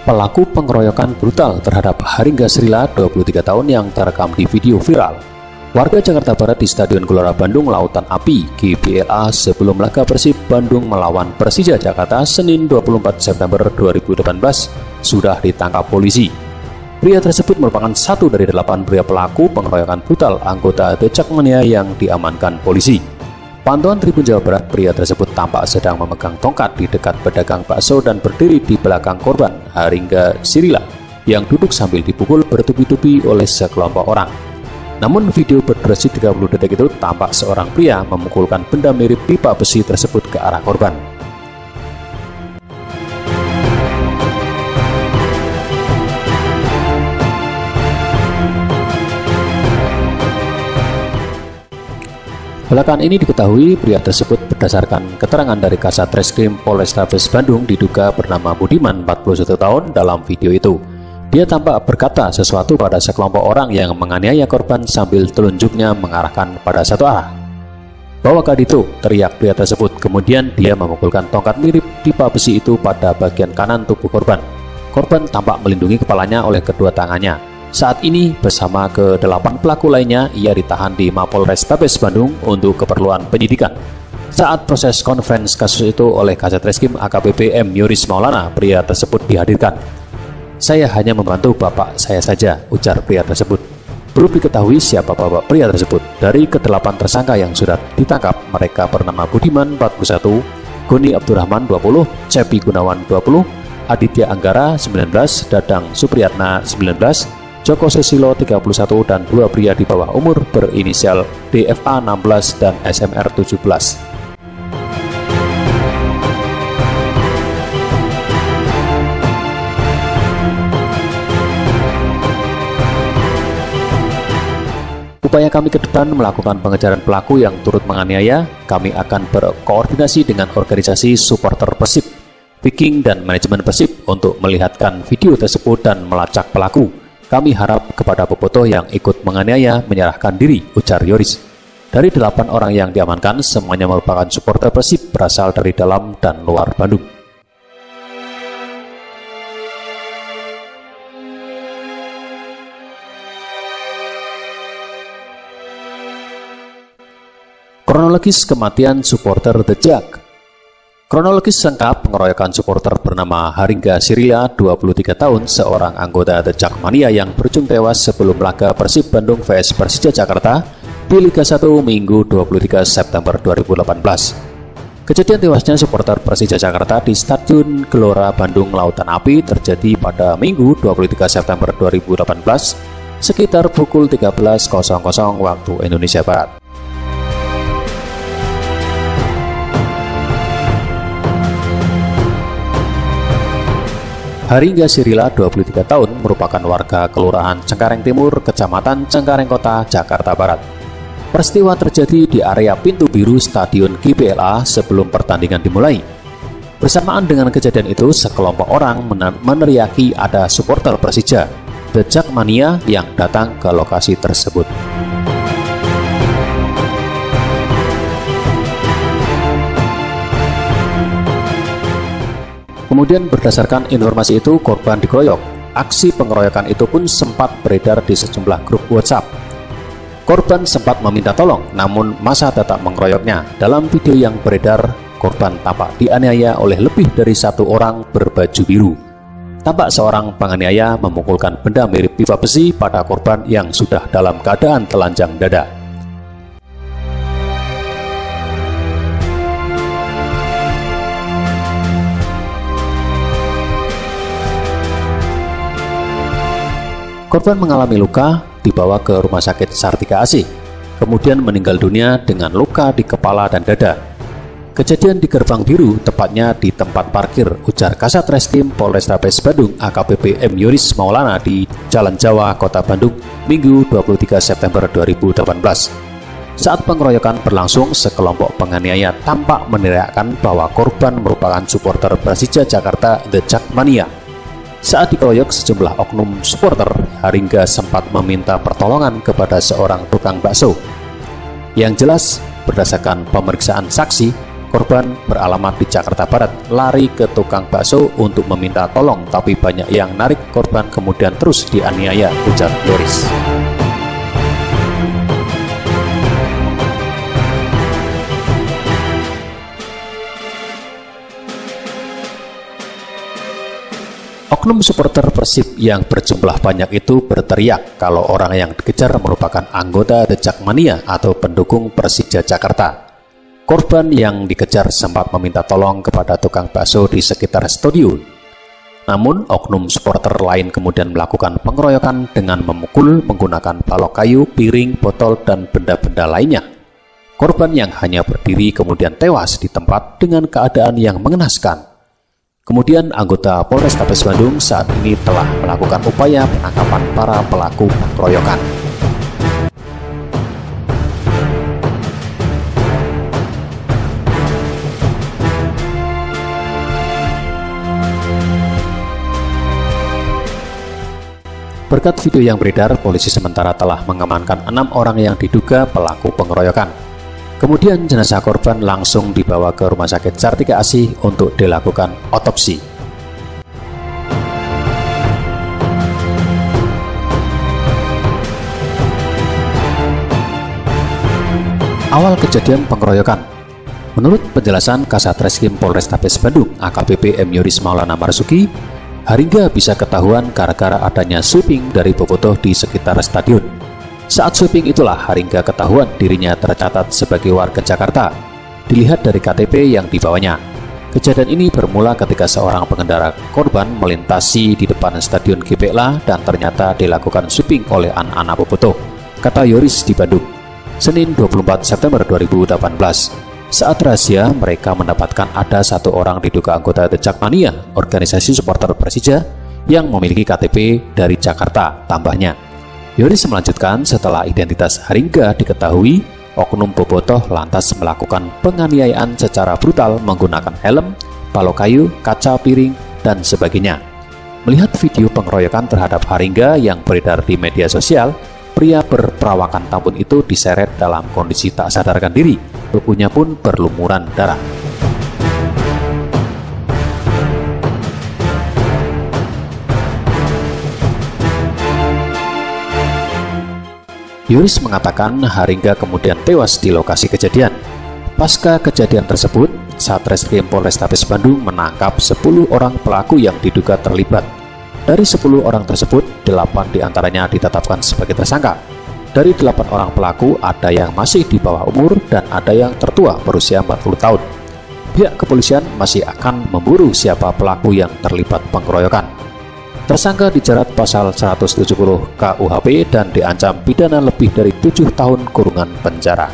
Pelaku pengeroyokan brutal terhadap Haringga Srila 23 tahun yang terekam di video viral. Warga Jakarta Barat di Stadion Gelora Bandung Lautan Api GBLA sebelum laga Persib Bandung melawan Persija Jakarta Senin 24 September 2018 sudah ditangkap polisi. Pria tersebut merupakan satu dari 8 pria pelaku pengeroyokan brutal anggota The Jackmania yang diamankan polisi. Pantauan Tribun Jawa Barat, pria tersebut tampak sedang memegang tongkat di dekat pedagang bakso dan berdiri di belakang korban Haringga Srila yang duduk sambil dipukul bertubi-tubi oleh sekelompok orang. Namun video berdurasi 30 detik itu tampak seorang pria memukulkan benda mirip pipa besi tersebut ke arah korban. Belakangan ini diketahui pria tersebut berdasarkan keterangan dari Kasat Reskrim Polrestabes Bandung diduga bernama Budiman 41 tahun dalam video itu. Dia tampak berkata sesuatu pada sekelompok orang yang menganiaya korban sambil telunjuknya mengarahkan pada satu arah. "Bawa ke itu," teriak pria tersebut. Kemudian dia memukulkan tongkat mirip pipa besi itu pada bagian kanan tubuh korban. Korban tampak melindungi kepalanya oleh kedua tangannya. Saat ini bersama ke-8 pelaku lainnya, ia ditahan di Mapolrestabes Bandung untuk keperluan penyidikan. Saat proses konferensi kasus itu oleh Kasat Reskrim AKBP M. Yoris Maulana, pria tersebut dihadirkan. "Saya hanya membantu bapak saya saja," ujar pria tersebut. Belum diketahui siapa bapak pria tersebut. Dari ke-8 tersangka yang sudah ditangkap, mereka bernama Budiman 41, Goni Abdurrahman 20, Cepi Gunawan 20, Aditya Anggara 19, Dadang Supriyatna 19, Joko Susilo 31 dan 2 pria di bawah umur berinisial DFA 16 dan SMR 17. Upaya kami ke depan melakukan pengejaran pelaku yang turut menganiaya. Kami akan berkoordinasi dengan organisasi supporter Persib, Viking dan manajemen Persib untuk melihatkan video tersebut dan melacak pelaku. Kami harap kepada bobotoh yang ikut menganiaya menyerahkan diri, ujar Yoris. Dari 8 orang yang diamankan, semuanya merupakan supporter Persib berasal dari dalam dan luar Bandung. Kronologis kematian supporter The Jack. Kronologis lengkap pengeroyokan supporter bernama Haringga Srila 23 tahun, seorang anggota The Jackmania yang berujung tewas sebelum laga Persib Bandung vs Persija Jakarta di Liga 1 Minggu 23 September 2018. Kejadian tewasnya supporter Persija Jakarta di Stadion Gelora Bandung Lautan Api terjadi pada Minggu 23 September 2018 sekitar pukul 13.00 waktu Indonesia Barat. Haringga Srila 23 tahun merupakan warga Kelurahan Cengkareng Timur, Kecamatan Cengkareng Kota, Jakarta Barat. Peristiwa terjadi di area pintu biru Stadion GBLA sebelum pertandingan dimulai. Bersamaan dengan kejadian itu, sekelompok orang meneriaki ada supporter Persija, The Jackmania, yang datang ke lokasi tersebut. Kemudian berdasarkan informasi itu, korban dikeroyok. Aksi pengeroyokan itu pun sempat beredar di sejumlah grup WhatsApp. Korban sempat meminta tolong, namun massa tetap mengeroyoknya. Dalam video yang beredar, korban tampak dianiaya oleh lebih dari 1 orang berbaju biru. Tampak seorang penganiaya memukulkan benda mirip pipa besi pada korban yang sudah dalam keadaan telanjang dada. Korban mengalami luka, dibawa ke Rumah Sakit Sartika AC, kemudian meninggal dunia dengan luka di kepala dan dada. Kejadian di Gerbang Biru, tepatnya di tempat parkir, ujar Kasat Reskrim Polrestabes Bandung AKBP M. Yoris Maulana di Jalan Jawa, Kota Bandung, Minggu 23 September 2018. Saat pengeroyokan berlangsung, sekelompok penganiaya tampak meneriakkan bahwa korban merupakan supporter Persija Jakarta The Jackmania. Saat dikeroyok sejumlah oknum supporter, Haringga sempat meminta pertolongan kepada seorang tukang bakso. Yang jelas, berdasarkan pemeriksaan saksi, korban beralamat di Jakarta Barat lari ke tukang bakso untuk meminta tolong, tapi banyak yang narik korban kemudian terus dianiaya, ujar Yoris. Oknum supporter Persib yang berjumlah banyak itu berteriak kalau orang yang dikejar merupakan anggota The Jakmania atau pendukung Persija Jakarta. Korban yang dikejar sempat meminta tolong kepada tukang bakso di sekitar studio. Namun, oknum supporter lain kemudian melakukan pengeroyokan dengan memukul menggunakan balok kayu, piring, botol, dan benda-benda lainnya. Korban yang hanya berdiri kemudian tewas di tempat dengan keadaan yang mengenaskan. Kemudian anggota Polrestabes Bandung saat ini telah melakukan upaya penangkapan para pelaku pengeroyokan. Berkat video yang beredar, polisi sementara telah mengamankan 6 orang yang diduga pelaku pengeroyokan. Kemudian jenazah korban langsung dibawa ke Rumah Sakit Sartika Asih untuk dilakukan otopsi. Awal kejadian pengeroyokan. Menurut penjelasan Kasat Reskrim Polrestabes Bandung AKBP M. Yoris Maulana Marzuki, Haringga bisa ketahuan gara-gara adanya sweeping dari bobotoh di sekitar stadion. Saat sweeping itulah Haringga ketahuan dirinya tercatat sebagai warga Jakarta, dilihat dari KTP yang dibawanya. Kejadian ini bermula ketika seorang pengendara korban melintasi di depan Stadion GBLA dan ternyata dilakukan sweeping oleh anak-anak bobotoh, kata Yoris di Bandung, Senin 24 September 2018. Saat razia, mereka mendapatkan ada 1 orang diduga anggota The Jakmania, organisasi supporter Persija, yang memiliki KTP dari Jakarta, tambahnya. Yoris melanjutkan, setelah identitas Haringga diketahui, oknum bobotoh lantas melakukan penganiayaan secara brutal menggunakan helm, balok kayu, kaca piring, dan sebagainya. Melihat video pengeroyokan terhadap Haringga yang beredar di media sosial, pria berperawakan tambun itu diseret dalam kondisi tak sadarkan diri, tubuhnya pun berlumuran darah. Yoris mengatakan Haringga kemudian tewas di lokasi kejadian. Pasca kejadian tersebut, Satreskrim Polrestabes Bandung menangkap 10 orang pelaku yang diduga terlibat. Dari 10 orang tersebut, 8 diantaranya ditetapkan sebagai tersangka. Dari 8 orang pelaku, ada yang masih di bawah umur dan ada yang tertua berusia 40 tahun. Pihak kepolisian masih akan memburu siapa pelaku yang terlibat pengeroyokan. Tersangka dijerat pasal 170 KUHP dan diancam pidana lebih dari 7 tahun kurungan penjara.